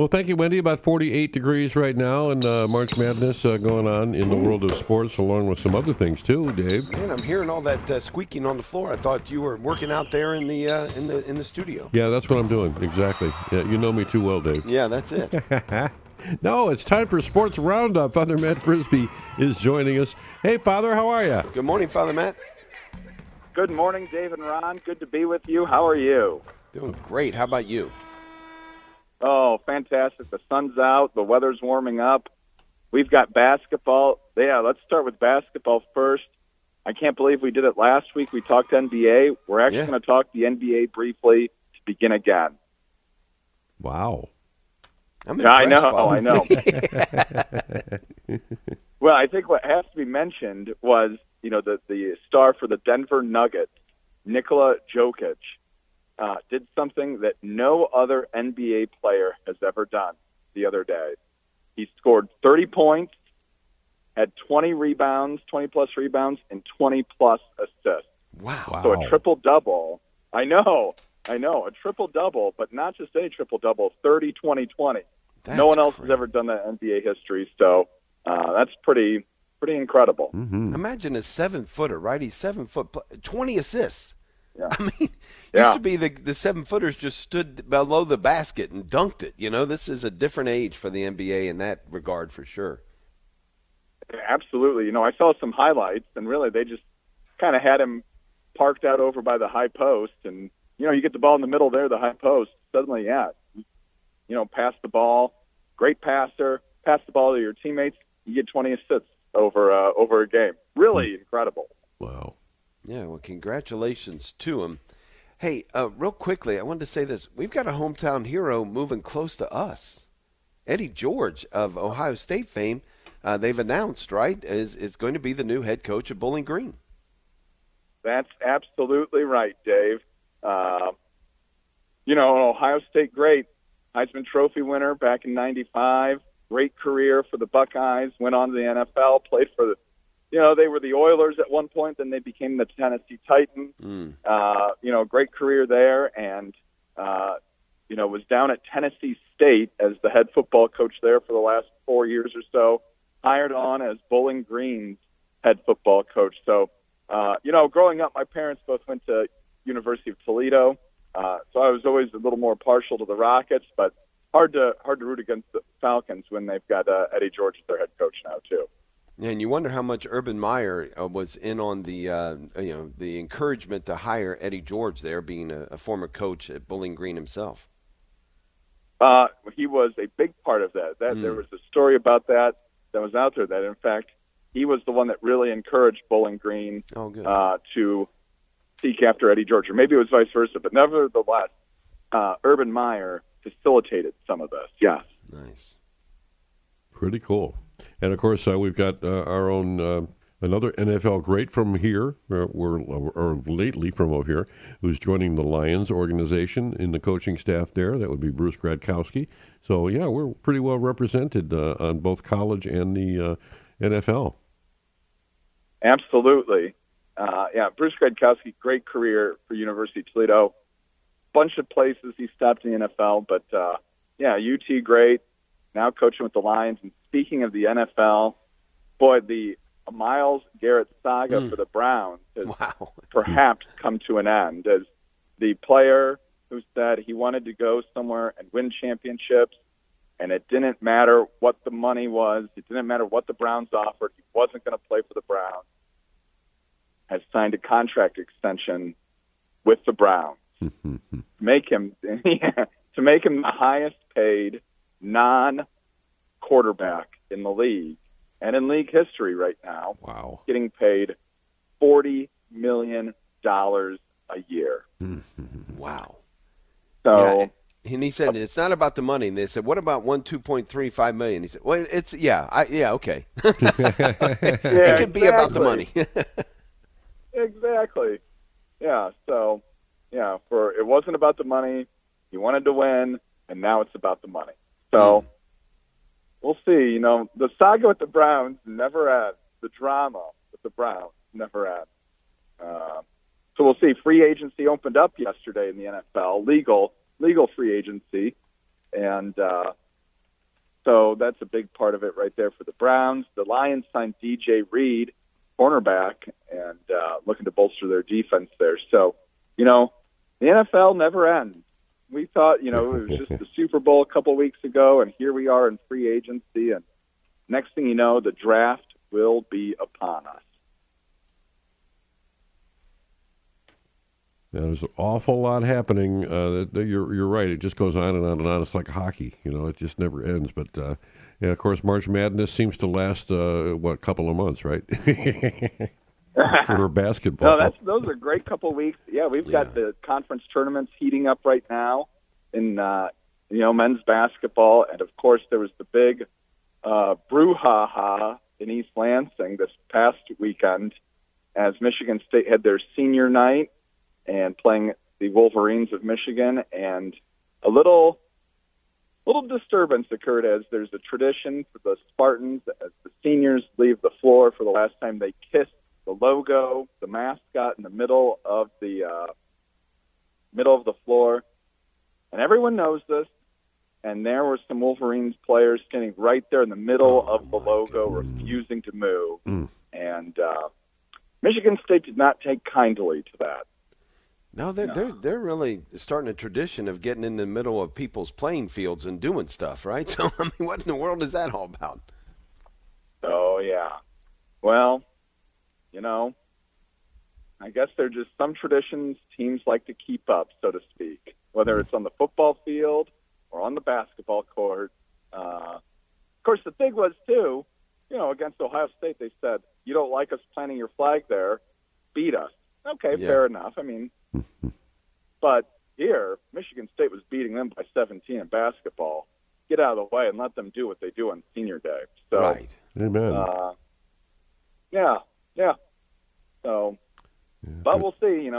Well, thank you, Wendy. About 48 degrees right now, and March Madness going on in the world of sports, along with some other things too, Dave. Man, I'm hearing all that squeaking on the floor. I thought you were working out there in the studio. Yeah, that's what I'm doing. Exactly. Yeah, you know me too well, Dave. Yeah, that's it. No, it's time for Sports Roundup. Father Matt Frisbee is joining us. Hey, Father, how are you? Good morning, Father Matt. Good morning, Dave and Ron. Good to be with you. How are you? Doing great. How about you? Oh, fantastic. The sun's out. The weather's warming up. We've got basketball. Yeah, let's start with basketball first. I can't believe we did it last week. We talked NBA. We're actually going to talk the NBA briefly to begin again. Wow. I know. Well, I think what has to be mentioned was, the star for the Denver Nuggets, Nikola Jokic, did something that no other NBA player has ever done the other day. He scored 30 points, had 20 rebounds, 20-plus rebounds, and 20-plus assists. Wow. So a triple-double. I know, a triple-double, but not just any triple-double, 30, 20, 20. No one else has ever done that in NBA history, so that's pretty incredible. Mm-hmm. Imagine a 7-footer, right? He's 7 foot, 20 assists. Yeah. I mean, used to be the 7-footers just stood below the basket and dunked it. This is a different age for the NBA in that regard for sure. Absolutely. I saw some highlights, and really they just kind of had him parked out over by the high post, and you get the ball in the middle there, the high post. Suddenly, pass the ball, great passer, pass the ball to your teammates, you get 20 assists over a game. Really incredible. Wow. Yeah, well, congratulations to him. Hey, real quickly, I wanted to say this. We've got a hometown hero moving close to us. Eddie George of Ohio State fame, they've announced, right, is going to be the new head coach of Bowling Green. That's absolutely right, Dave. Ohio State great. Heisman Trophy winner back in 95. Great career for the Buckeyes. Went on to the NFL, played for the they were the Oilers at one point, then they became the Tennessee Titans. Great career there, and, was down at Tennessee State as the head football coach there for the last 4 years or so, hired on as Bowling Green's head football coach. So, growing up, my parents both went to University of Toledo, so I was always a little more partial to the Rockets, but hard to root against the Falcons when they've got Eddie George as their head coach now, too. And you wonder how much Urban Meyer was in on the encouragement to hire Eddie George there, being a former coach at Bowling Green himself. He was a big part of that. There was a story about that was out there that, in fact, he was the one that really encouraged Bowling Green to seek after Eddie George. Or maybe it was vice versa, but nevertheless, Urban Meyer facilitated some of this. Yes. Nice. Pretty cool. And, of course, we've got our own another NFL great from here, or lately from over here, who's joining the Lions organization in the coaching staff there. That would be Bruce Gradkowski. So, yeah, we're pretty well represented on both college and the NFL. Absolutely. Bruce Gradkowski, great career for University of Toledo. Bunch of places he stopped in the NFL, but, UT great. Now coaching with the Lions. And speaking of the NFL, boy, the Myles Garrett saga for the Browns has perhaps come to an end, as the player who said he wanted to go somewhere and win championships, and it didn't matter what the money was, it didn't matter what the Browns offered, he wasn't going to play for the Browns, has signed a contract extension with the Browns to make him the highest paid non-quarterback in the league and in league history right now. Wow. Getting paid $40 million a year. Wow. So, and he said, it's not about the money. And they said, what about $2.35 million? He said, well, it's, okay. It could be about the money. Exactly. Yeah. So, it wasn't about the money. He wanted to win, and now it's about the money. So we'll see. The saga with the Browns never ends. The drama with the Browns never ends. So we'll see. Free agency opened up yesterday in the NFL, legal free agency, and So that's a big part of it right there for the Browns. The Lions signed DJ Reed, cornerback, and looking to bolster their defense there. So, the NFL never ends. We thought, it was just the Super Bowl a couple weeks ago, and here we are in free agency, and next thing you know, the draft will be upon us. Yeah, there's an awful lot happening. You're right. It just goes on and on and on. It's like hockey. It just never ends. But, of course, March Madness seems to last, a couple of months, right? For basketball. No, those are a great couple of weeks. Yeah, we've got the conference tournaments heating up right now in, men's basketball. And, of course, there was the big brouhaha in East Lansing this past weekend as Michigan State had their senior night and playing the Wolverines of Michigan, and a little disturbance occurred as there's a tradition for the Spartans as the seniors leave the floor for the last time. They kiss the logo, the mascot, in the middle of the floor, and everyone knows this. And there were some Wolverines players standing right there in the middle of the logo, refusing to move. And Michigan State did not take kindly to that. No, they're really starting a tradition of getting in the middle of people's playing fields and doing stuff, right? So, what in the world is that all about? Oh, yeah. Well, I guess they're just some traditions teams like to keep up, so to speak, whether it's on the football field or on the basketball court. Of course, the thing was, too, against Ohio State, they said, you don't like us planting your flag there, beat us. Okay, fair enough. But here, Michigan State was beating them by 17 in basketball. Get out of the way and let them do what they do on Senior Day. So, right. Amen. Yeah. So, but we'll see.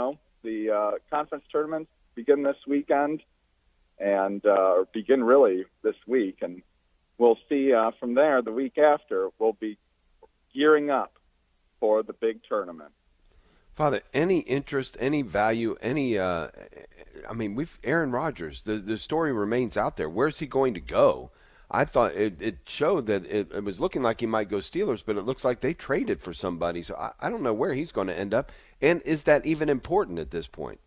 The conference tournaments begin this weekend, and begin really this week, and we'll see from there. The week after, we'll be gearing up for the big tournament. Father, any interest, any value, Aaron Rodgers, the story remains out there. Where's he going to go? I thought it showed that it was looking like he might go Steelers, but it looks like they traded for somebody. So I don't know where he's going to end up. And is that even important at this point?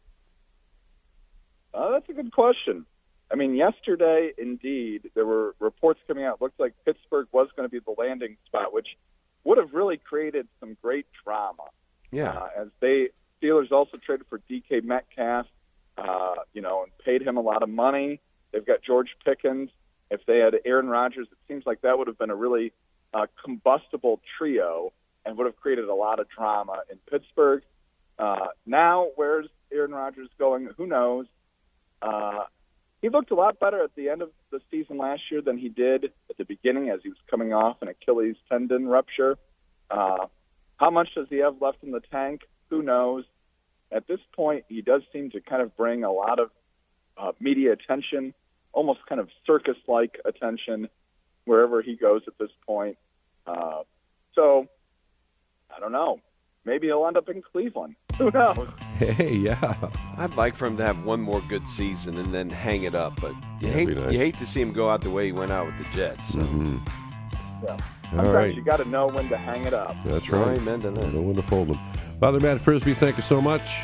That's a good question. Yesterday, indeed, there were reports coming out. It looked like Pittsburgh was going to be the landing spot, which would have really created some great drama. Yeah. As Steelers also traded for DK Metcalf, and paid him a lot of money. They've got George Pickens. If they had Aaron Rodgers, it seems like that would have been a really combustible trio and would have created a lot of drama in Pittsburgh. Now, where's Aaron Rodgers going? Who knows? He looked a lot better at the end of the season last year than he did at the beginning as he was coming off an Achilles tendon rupture. How much does he have left in the tank? Who knows? At this point, he does seem to kind of bring a lot of media attention, almost kind of circus-like attention wherever he goes at this point. So, I don't know. Maybe he'll end up in Cleveland. Who knows? Hey, yeah. I'd like for him to have one more good season and then hang it up, but you hate to see him go out the way he went out with the Jets. So. Yeah. Sometimes you got to know when to hang it up. That's right. Amen to that. Know when to fold them. Father Matt Frisbee, thank you so much.